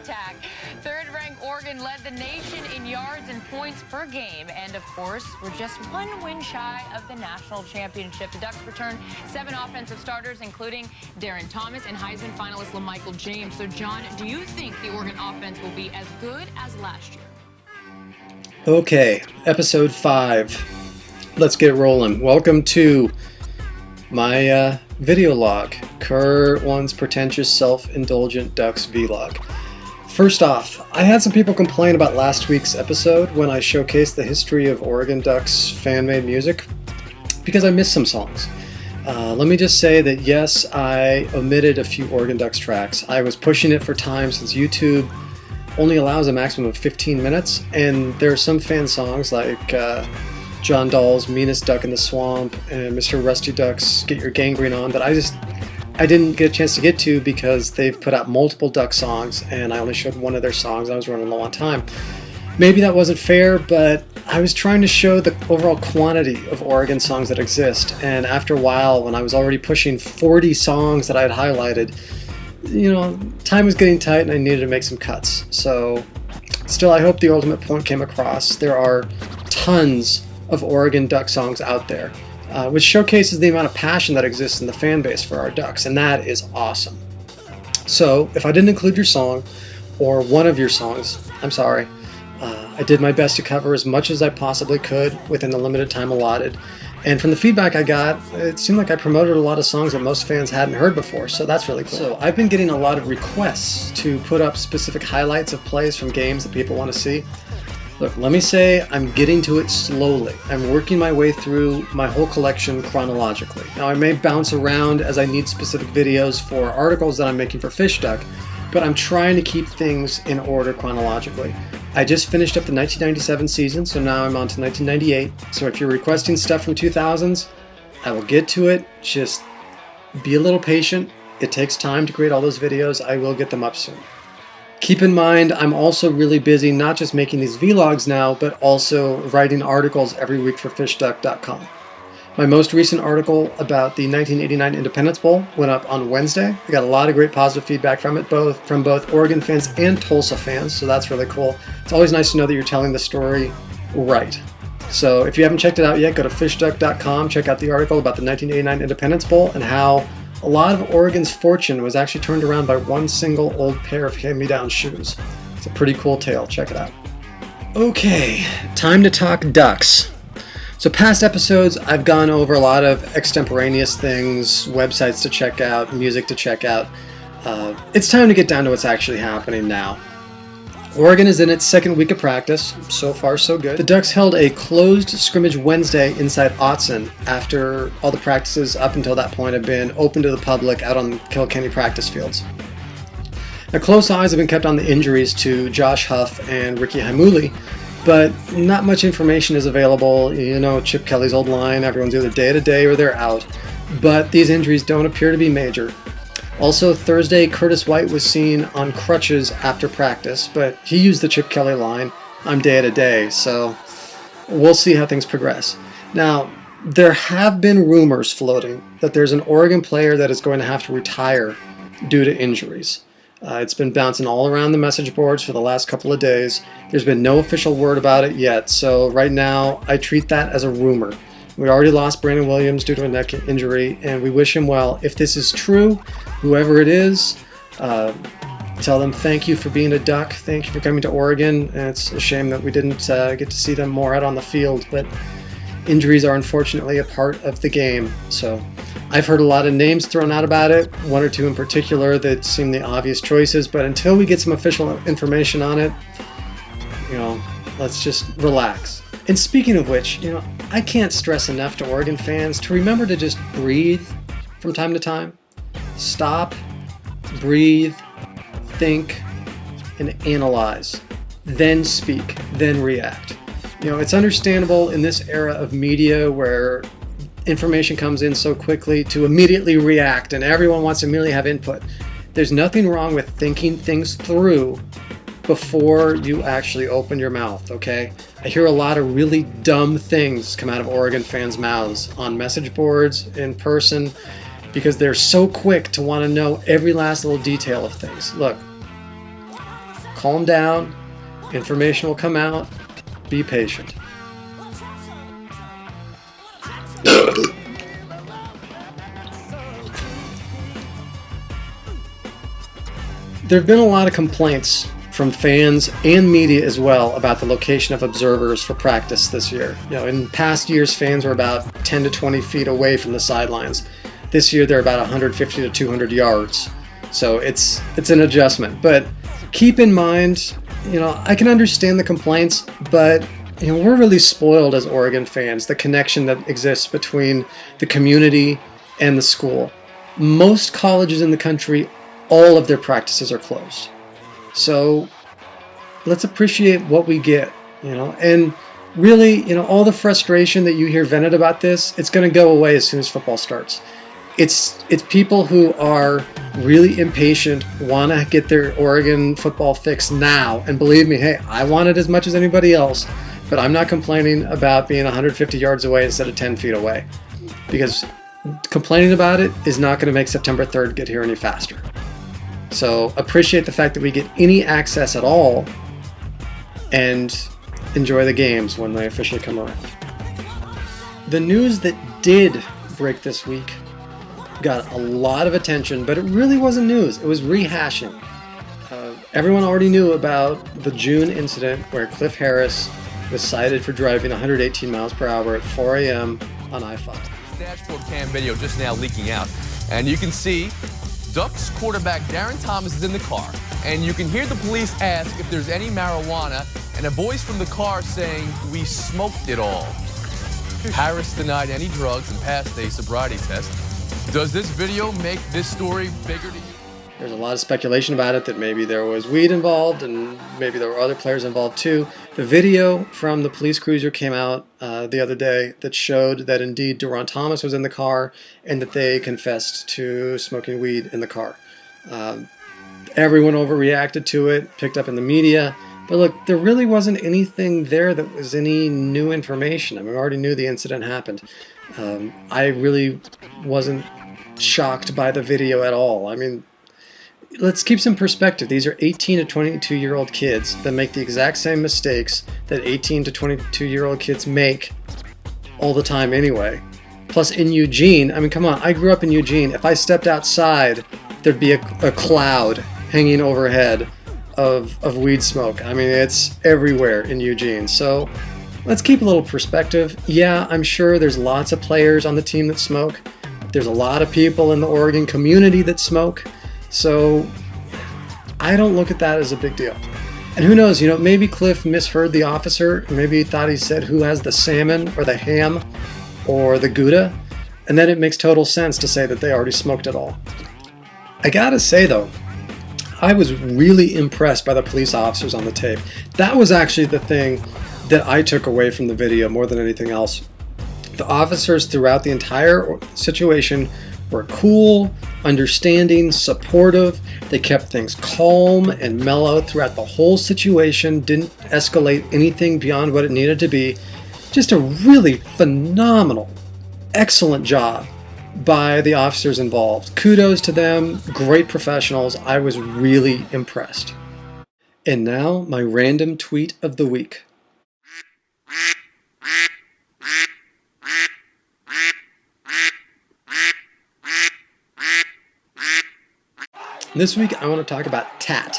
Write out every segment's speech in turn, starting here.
attack. Third-ranked Oregon led the nation in yards and points per game. And, of course, we're just one win shy of the national championship. The Ducks returned 7 offensive starters, including Darren Thomas and Heisman finalist LaMichael James. So, John, do you think the Oregon offense will be as good as last year? Okay, episode 5. Let's get rolling. Welcome to my video log, Keeerrrttt1's Pretentious Self-indulgent Ducks vlog. First off, I had some people complain about last week's episode when I showcased the history of Oregon Ducks fan-made music because I missed some songs. Let me just say that yes, I omitted a few Oregon Ducks tracks. I was pushing it for time since YouTube only allows a maximum of 15 minutes, and there are some fan songs like John Dahl's Meanest Duck in the Swamp and Mr. Rusty Duck's Get Your Gangrene On that I didn't get a chance to get to because they've put out multiple Duck songs and I only showed one of their songs. I was running low on time. Maybe that wasn't fair, but I was trying to show the overall quantity of Oregon songs that exist, and after a while, when I was already pushing 40 songs that I had highlighted, you know, time was getting tight and I needed to make some cuts. So still, I hope the ultimate point came across. There are tons of Oregon Duck songs out there, which showcases the amount of passion that exists in the fan base for our Ducks, and that is awesome. So if I didn't include your song or one of your songs, I'm sorry. I did my best to cover as much as I possibly could within the limited time allotted. And from the feedback I got, it seemed like I promoted a lot of songs that most fans hadn't heard before, so that's really cool. So I've been getting a lot of requests to put up specific highlights of plays from games that people want to see. Look, let me say I'm getting to it slowly. I'm working my way through my whole collection chronologically. Now I may bounce around as I need specific videos for articles that I'm making for Fish Duck, but I'm trying to keep things in order chronologically. I just finished up the 1997 season, so now I'm on to 1998. So if you're requesting stuff from 2000s, I will get to it. Just be a little patient. It takes time to create all those videos. I will get them up soon. Keep in mind, I'm also really busy not just making these vlogs now, but also writing articles every week for fishduck.com. My most recent article about the 1989 Independence Bowl went up on Wednesday. I got a lot of great positive feedback from it, from both Oregon fans and Tulsa fans, so that's really cool. It's always nice to know that you're telling the story right. So if you haven't checked it out yet, go to fishduck.com, check out the article about the 1989 Independence Bowl and how a lot of Oregon's fortune was actually turned around by one single old pair of hand-me-down shoes. It's a pretty cool tale. Check it out. Okay, time to talk Ducks. So past episodes, I've gone over a lot of extemporaneous things, websites to check out, music to check out. It's time to get down to what's actually happening now. Oregon is in its second week of practice. So far, so good. The Ducks held a closed scrimmage Wednesday inside Autzen after all the practices up until that point had been open to the public out on Kilkenny practice fields. Now, close eyes have been kept on the injuries to Josh Huff and Ricky Haimuli, but not much information is available. You know, Chip Kelly's old line, everyone's either day-to-day or they're out. But these injuries don't appear to be major. Also, Thursday, Curtis White was seen on crutches after practice, but he used the Chip Kelly line, I'm day-to-day, so we'll see how things progress. Now, there have been rumors floating that there's an Oregon player that is going to have to retire due to injuries. It's been bouncing all around the message boards for the last couple of days. There's been no official word about it yet, so right now I treat that as a rumor. We already lost Brandon Williams due to a neck injury, and we wish him well. If this is true, whoever it is, tell them thank you for being a Duck, thank you for coming to Oregon, and it's a shame that we didn't get to see them more out on the field, but injuries are unfortunately a part of the game, so I've heard a lot of names thrown out about it, one or two in particular that seem the obvious choices, but until we get some official information on it, you know, let's just relax. And speaking of which, you know, I can't stress enough to Oregon fans to remember to just breathe from time to time. Stop, breathe, think, and analyze. Then speak, then react. You know, it's understandable in this era of media where information comes in so quickly to immediately react and everyone wants to immediately have input. There's nothing wrong with thinking things through before you actually open your mouth, okay? I hear a lot of really dumb things come out of Oregon fans' mouths on message boards, in person, because they're so quick to want to know every last little detail of things. Look, calm down. Information will come out. Be patient. There have been a lot of complaints from fans and media as well about the location of observers for practice this year. In past years, fans were about 10 to 20 feet away from the sidelines. This year, they're about 150 to 200 yards. So it's an adjustment. But keep in mind, I can understand the complaints, but we're really spoiled as Oregon fans, the connection that exists between the community and the school. Most colleges in the country, all of their practices are closed. So let's appreciate what we get, and really, all the frustration that you hear vented about this, it's going to go away as soon as football starts. It's people who are really impatient, want to get their Oregon football fix now. And believe me, hey, I want it as much as anybody else, but I'm not complaining about being 150 yards away instead of 10 feet away, because complaining about it is not going to make September 3rd get here any faster. So appreciate the fact that we get any access at all and enjoy the games when they officially come around. The news that did break this week got a lot of attention, but it really wasn't news. It was rehashing. Everyone already knew about the June incident where Cliff Harris was cited for driving 118 miles per hour at 4 a.m. on I-5. Dashboard cam video just now leaking out, and you can see Ducks quarterback Darren Thomas is in the car, and you can hear the police ask if there's any marijuana, and a voice from the car saying, "We smoked it all." Harris denied any drugs and passed a sobriety test. Does this video make this story bigger to you? There's a lot of speculation about it, that maybe there was weed involved and maybe there were other players involved too. The video from the police cruiser came out the other day that showed that indeed Darren Thomas was in the car and that they confessed to smoking weed in the car. Everyone overreacted to it, picked up in the media. But look, there really wasn't anything there that was any new information. I mean, we already knew the incident happened. I really wasn't shocked by the video at all. I mean, let's keep some perspective. These are 18 to 22-year-old kids that make the exact same mistakes that 18 to 22-year-old kids make all the time anyway. Plus in Eugene, I mean, come on, I grew up in Eugene. If I stepped outside, there'd be a cloud hanging overhead of weed smoke. I mean, it's everywhere in Eugene. So let's keep a little perspective. Yeah, I'm sure there's lots of players on the team that smoke. There's a lot of people in the Oregon community that smoke. So I don't look at that as a big deal. And who knows, maybe Cliff misheard the officer. Maybe he thought he said who has the salmon or the ham or the Gouda. And then it makes total sense to say that they already smoked it all. I gotta say though, I was really impressed by the police officers on the tape. That was actually the thing that I took away from the video more than anything else. The officers throughout the entire situation were cool, understanding, supportive. They kept things calm and mellow throughout the whole situation, didn't escalate anything beyond what it needed to be. Just a really phenomenal, excellent job by the officers involved. Kudos to them, great professionals. I was really impressed. And now, my random tweet of the week. This week I want to talk about TAT,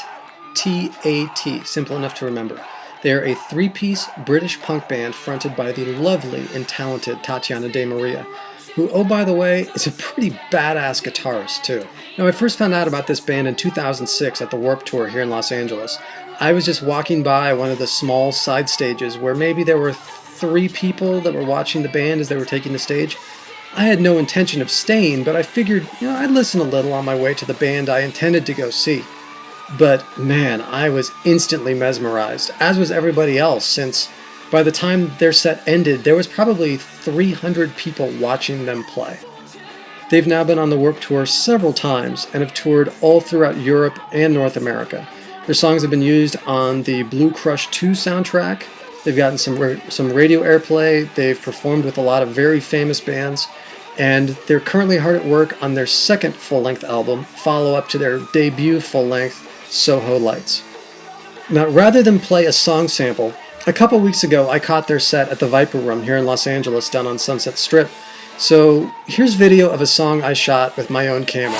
T-A-T, simple enough to remember. They are a three-piece British punk band fronted by the lovely and talented Tatiana De Maria, who, oh by the way, is a pretty badass guitarist too. Now, I first found out about this band in 2006 at the Warped Tour here in Los Angeles. I was just walking by one of the small side stages where maybe there were 3 people that were watching the band as they were taking the stage. I had no intention of staying, but I figured, I'd listen a little on my way to the band I intended to go see. But man, I was instantly mesmerized, as was everybody else, since by the time their set ended, there was probably 300 people watching them play. They've now been on the Warped Tour several times and have toured all throughout Europe and North America. Their songs have been used on the Blue Crush 2 soundtrack. They've gotten some radio airplay. They've performed with a lot of very famous bands. And they're currently hard at work on their second full-length album, follow-up to their debut full-length, Soho Lights. Now, rather than play a song sample, a couple weeks ago I caught their set at the Viper Room here in Los Angeles down on Sunset Strip. So here's video of a song I shot with my own camera.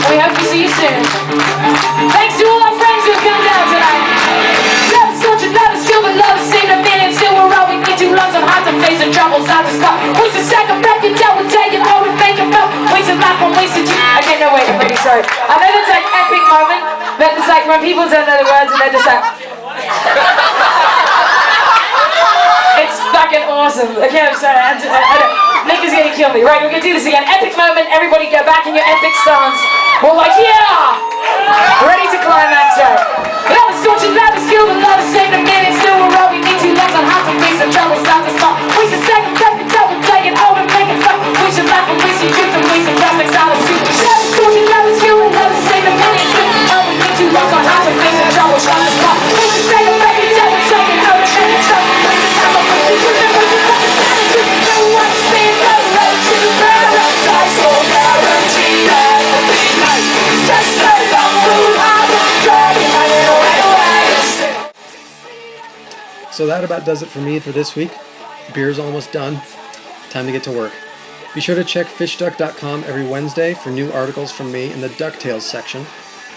We hope to see you soon. Thanks to all our friends who have come down tonight. Love is such a love is skill, but love is seen a million. Still we're all we need to lungs on hard to face the troubles out to stop. Waste a second breath, you tell, we'll take it out and make it felt. Wasted life on wasted you. Okay, no wait, I'm really sorry. I know that's like epic moment, but it's like when people don't know the words and they're just like it's fucking awesome. Okay, I'm sorry, I don't. Nick is gonna kill me. Right, we're gonna do this again. Epic moment, everybody go back in your epic stance. We're like, yeah! Ready to climax, right? Love is torture, love is skill, but love is saved a minute. Still we're all we need to lungs on how to face the trouble, start to stop. Waste a second, breath, and double, take it over, make it stop. Waste your life and waste your youth and waste your plastics out of suit. Love is torture, love is skill, and love is saved a minute. Still all we need to lungs on how to face the trouble, start to stop. Waste a second, breath, and double, take it over, make it stop. Waste your time and waste your youth and waste your plastics out of suit. No one's been the road to paradise, so guaranteed that it'll be nice. Just a long road I will drag in my little way. So that about does it for me for this week. Beer's almost done. Time to get to work. Be sure to check fishduck.com every Wednesday for new articles from me in the DuckTales section.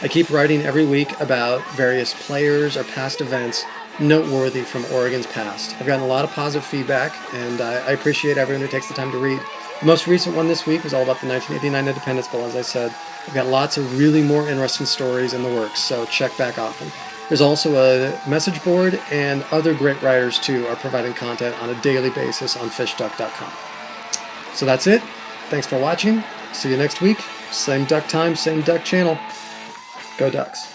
I keep writing every week about various players or past events noteworthy from Oregon's past. I've gotten a lot of positive feedback, and I appreciate everyone who takes the time to read. The most recent one this week was all about the 1989 Independence Bowl, as I said. I've got lots of really more interesting stories in the works, so check back often. There's also a message board, and other great writers too are providing content on a daily basis on fishduck.com. So that's it. Thanks for watching. See you next week. Same duck time, same duck channel. Go Ducks.